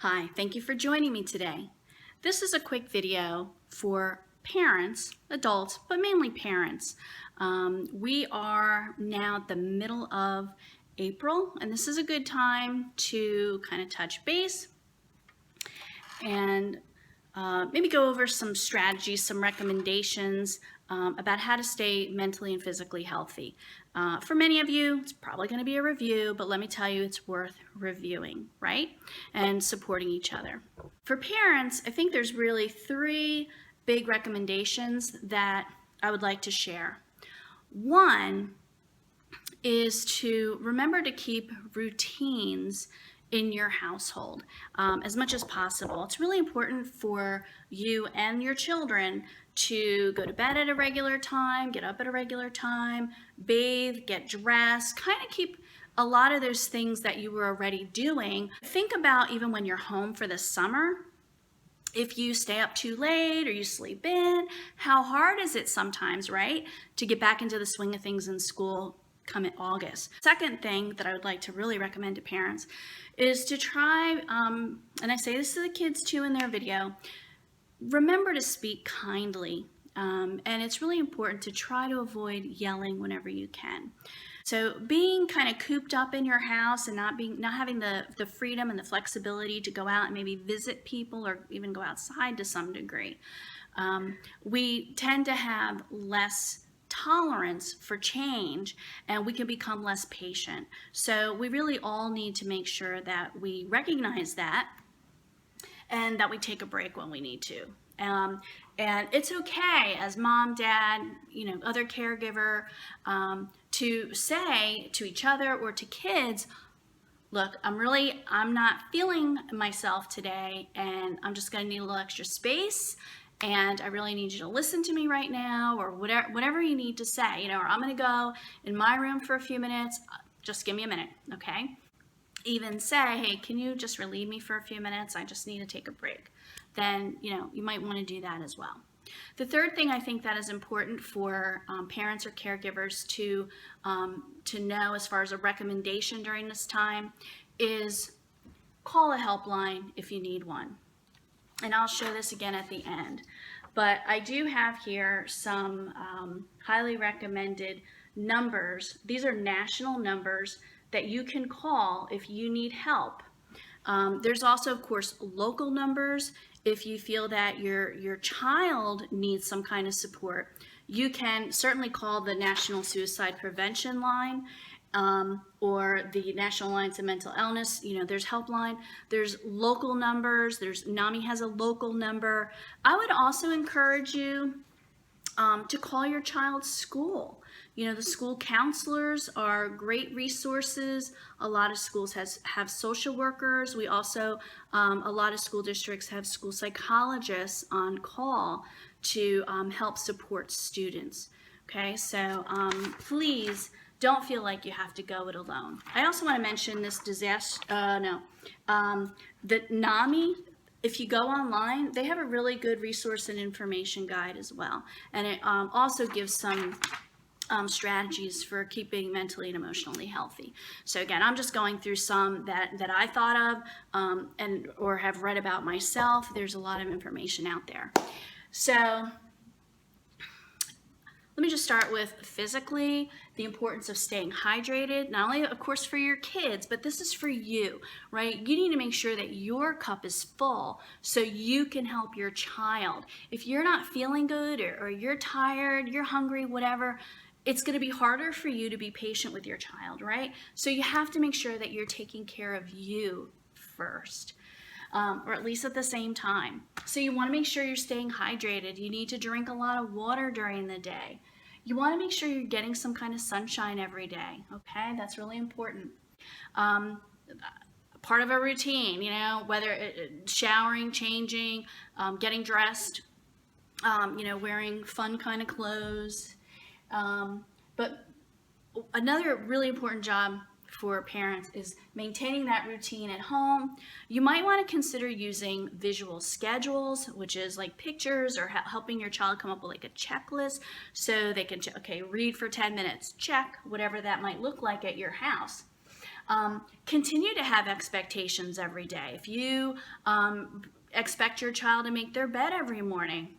Hi, thank you for joining me today. This is a quick video for parents, adults, but mainly parents. We are now at the middle of April, and this is a good time to kind of touch base and maybe go over some strategies, some recommendations about how to stay mentally and physically healthy. For many of you, it's probably going to be a review, but let me tell you, it's worth reviewing, right? And supporting each other. For parents, I think there's really three big recommendations that I would like to share. One is to remember to keep routines in your household as much as possible. It's really important for you and your children to go to bed at a regular time, get up at a regular time, bathe, get dressed, kind of keep a lot of those things that you were already doing. Think about even when you're home for the summer, if you stay up too late or you sleep in, how hard is it sometimes, right, to get back into the swing of things in school come in August. Second thing that I would like to really recommend to parents is to try, and I say this to the kids too in their video, remember to speak kindly. And it's really important to try to avoid yelling whenever you can. So being kind of cooped up in your house and not having the freedom and the flexibility to go out and maybe visit people or even go outside to some degree, we tend to have less tolerance for change, and we can become less patient. So we really all need to make sure that we recognize that and that we take a break when we need to. And it's okay as mom, dad, other caregiver, to say to each other or to kids, look, I'm not feeling myself today, and I'm just going to need a little extra space, and I really need you to listen to me right now, or whatever you need to say, or I'm going to go in my room for a few minutes. Just give me a minute, okay? Even say, hey, can you just relieve me for a few minutes? I just need to take a break. Then, you might want to do that as well. The third thing I think that is important for parents or caregivers to know as far as a recommendation during this time is call a helpline if you need one. And I'll show this again at the end. But I do have here some highly recommended numbers. These are national numbers that you can call if you need help. There's also, of course, local numbers. If you feel that your child needs some kind of support, you can certainly call the National Suicide Prevention Line or the National Alliance of Mental Illness. There's helpline. There's local numbers. NAMI has a local number. I would also encourage you to call your child's school. The school counselors are great resources. A lot of schools have social workers. We also, a lot of school districts have school psychologists on call to help support students. Okay, so please don't feel like you have to go it alone. I also want to mention this the NAMI. If you go online, they have a really good resource and information guide as well. And it also gives some strategies for keeping mentally and emotionally healthy. So again, I'm just going through some that I thought of or have read about myself. There's a lot of information out there. So let me just start with physically, the importance of staying hydrated, not only, of course, for your kids, but this is for you, right? You need to make sure that your cup is full so you can help your child. If you're not feeling good or you're tired, you're hungry, whatever, it's going to be harder for you to be patient with your child, right? So you have to make sure that you're taking care of you first. Or at least at the same time. So you want to make sure you're staying hydrated. You need to drink a lot of water during the day. You want to make sure you're getting some kind of sunshine every day, okay? That's really important. Part of a routine, whether showering, changing, getting dressed, wearing fun kind of clothes. But another really important job for parents is maintaining that routine at home. You might want to consider using visual schedules, which is like pictures, or helping your child come up with like a checklist so they can, read for 10 minutes, check, whatever that might look like at your house. Continue to have expectations every day. If you expect your child to make their bed every morning,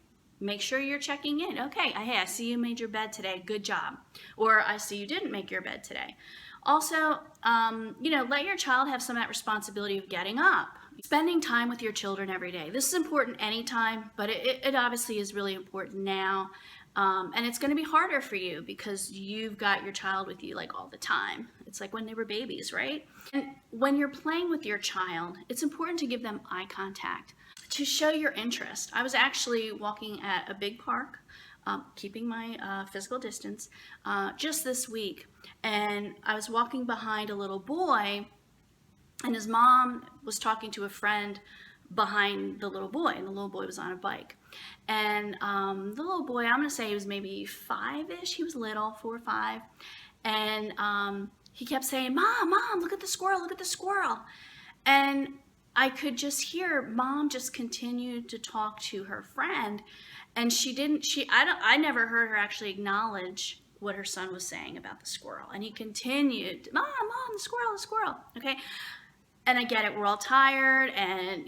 make sure you're checking in. Okay, hey, I see you made your bed today. Good job. Or I see you didn't make your bed today. Also, let your child have some of that responsibility of getting up. Spending time with your children every day. This is important anytime, but it obviously is really important now. And it's going to be harder for you because you've got your child with you like all the time. It's like when they were babies, right? And when you're playing with your child, it's important to give them eye contact, to show your interest. I was actually walking at a big park, keeping my physical distance, just this week. And I was walking behind a little boy, and his mom was talking to a friend behind the little boy, and the little boy was on a bike. And the little boy, I'm going to say he was maybe 5-ish. He was little, 4 or 5. And he kept saying, Mom, look at the squirrel, look at the squirrel. And I could just hear Mom just continued to talk to her friend. And I never heard her actually acknowledge what her son was saying about the squirrel. And he continued, Mom, the squirrel, okay? And I get it, we're all tired, and,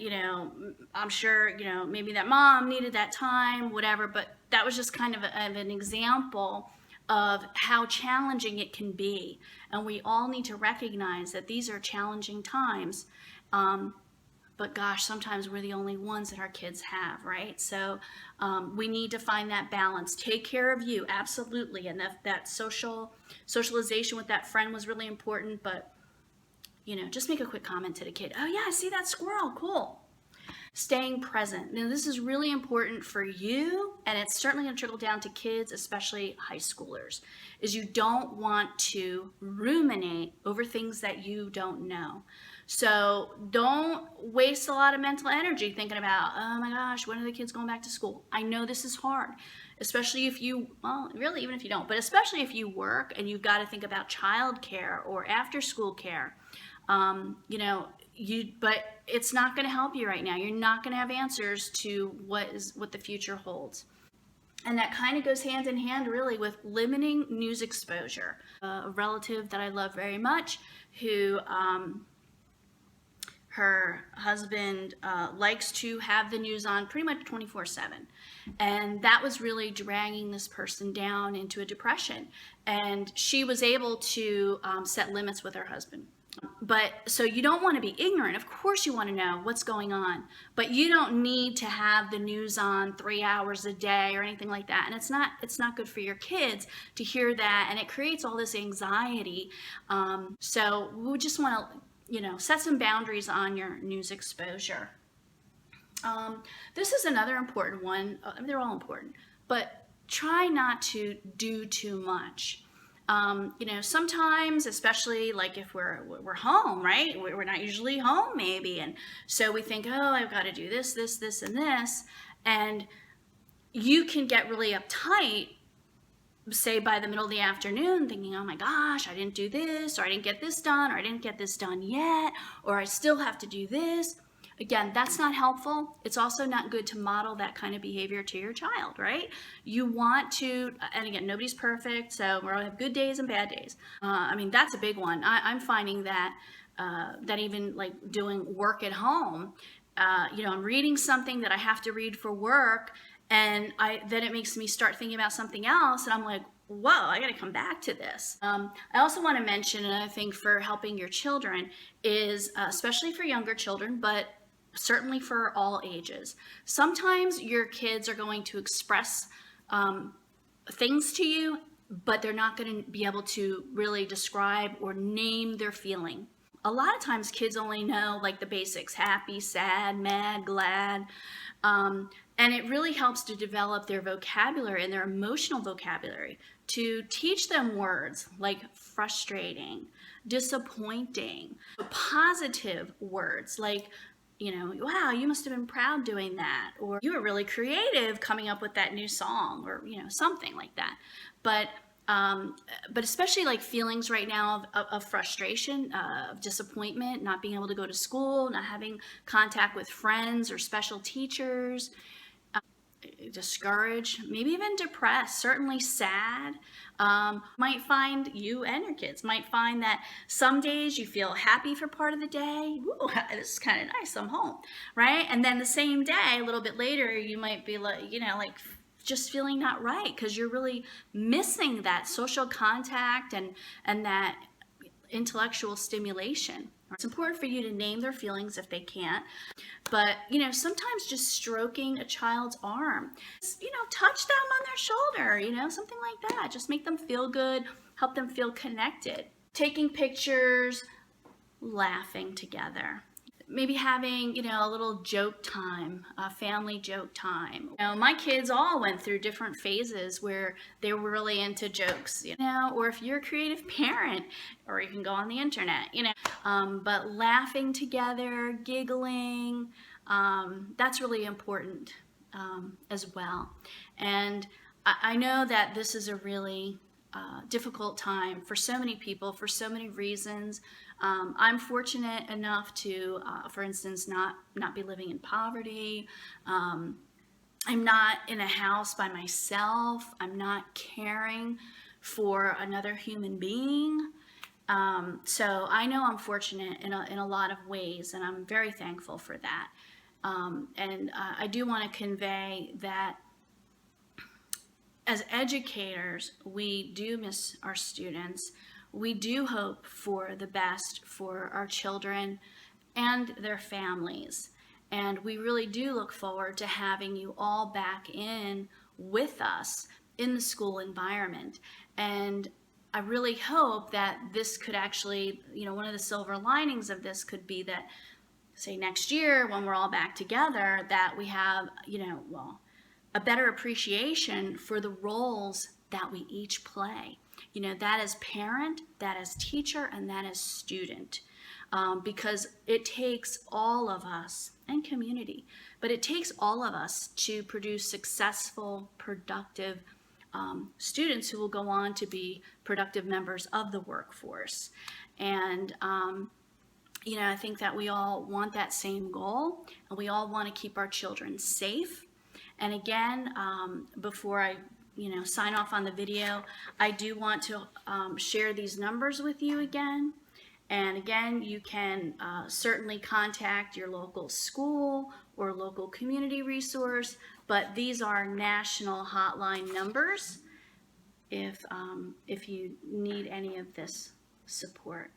I'm sure, maybe that mom needed that time, whatever, but that was just kind of an example of how challenging it can be. And we all need to recognize that these are challenging times. But gosh, sometimes we're the only ones that our kids have, right? So we need to find that balance. Take care of you, absolutely. And that socialization with that friend was really important, but just make a quick comment to the kid. Oh yeah, I see that squirrel, cool. Staying present. Now this is really important for you, and it's certainly going to trickle down to kids, especially high schoolers, is you don't want to ruminate over things that you don't know. So don't waste a lot of mental energy thinking about, oh my gosh, when are the kids going back to school? I know this is hard, especially if really even if you don't, but especially if you work and you've got to think about childcare or after school care. But it's not going to help you right now. You're not going to have answers to what the future holds. And that kind of goes hand in hand really with limiting news exposure. A relative that I love very much who, her husband likes to have the news on pretty much 24/7. And that was really dragging this person down into a depression. And she was able to set limits with her husband. But so you don't want to be ignorant. Of course you want to know what's going on, but you don't need to have the news on 3 hours a day or anything like that. And it's not good for your kids to hear that, and it creates all this anxiety. So we just want to, set some boundaries on your news exposure. This is another important one. They're all important, but try not to do too much. Sometimes, especially like if we're home, right? We're not usually home maybe. And so we think, oh, I've got to do this, and this. And you can get really uptight, say by the middle of the afternoon, thinking, oh my gosh, I didn't do this, or I didn't get this done, or I didn't get this done yet, or I still have to do this. Again, that's not helpful. It's also not good to model that kind of behavior to your child, right? You want to, and again, nobody's perfect, so we're all have good days and bad days. That's a big one. I'm finding that even like doing work at home, I'm reading something that I have to read for work, and then it makes me start thinking about something else, and I'm like, whoa, I got to come back to this. I also want to mention another thing for helping your children is, especially for younger children, but certainly for all ages. Sometimes your kids are going to express things to you, but they're not going to be able to really describe or name their feeling. A lot of times kids only know like the basics: happy, sad, mad, glad. And it really helps to develop their vocabulary and their emotional vocabulary, to teach them words like frustrating, disappointing, positive words like, wow, you must have been proud doing that, or you were really creative coming up with that new song, or something like that. But especially like feelings right now of frustration, of disappointment, not being able to go to school, not having contact with friends or special teachers. discouraged, maybe even depressed, certainly sad. Might find you and your kids might find that some days you feel happy for part of the day. Ooh, this is kind of nice, I'm home, right? And then the same day, a little bit later, you might be like, like just feeling not right because you're really missing that social contact and that intellectual stimulation. It's important for you to name their feelings if they can't, but sometimes just stroking a child's arm, touch them on their shoulder, something like that. Just make them feel good, help them feel connected. Taking pictures, laughing together. Maybe having, a little joke time, a family joke time. My kids all went through different phases where they were really into jokes, or if you're a creative parent, or you can go on the internet, but laughing together, giggling, that's really important as well. And I know that this is a really difficult time for so many people for so many reasons. I'm fortunate enough to, for instance, not be living in poverty. I'm not in a house by myself. I'm not caring for another human being. So I know I'm fortunate in a lot of ways, and I'm very thankful for that. And I do want to convey that as educators, we do miss our students. We do hope for the best for our children and their families. And we really do look forward to having you all back in with us in the school environment. And I really hope that this could actually, one of the silver linings of this could be that, say, next year when we're all back together, that we have, a better appreciation for the roles that we each play. That as parent, that as teacher, and that as student. Because it takes all of us, and community, but it takes all of us to produce successful, productive students who will go on to be productive members of the workforce. And I think that we all want that same goal, and we all want to keep our children safe. And again, before I sign off on the video, I do want to share these numbers with you again. And again, you can certainly contact your local school or local community resource, but these are national hotline numbers if you need any of this support.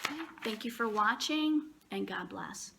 Okay. Thank you for watching, and God bless.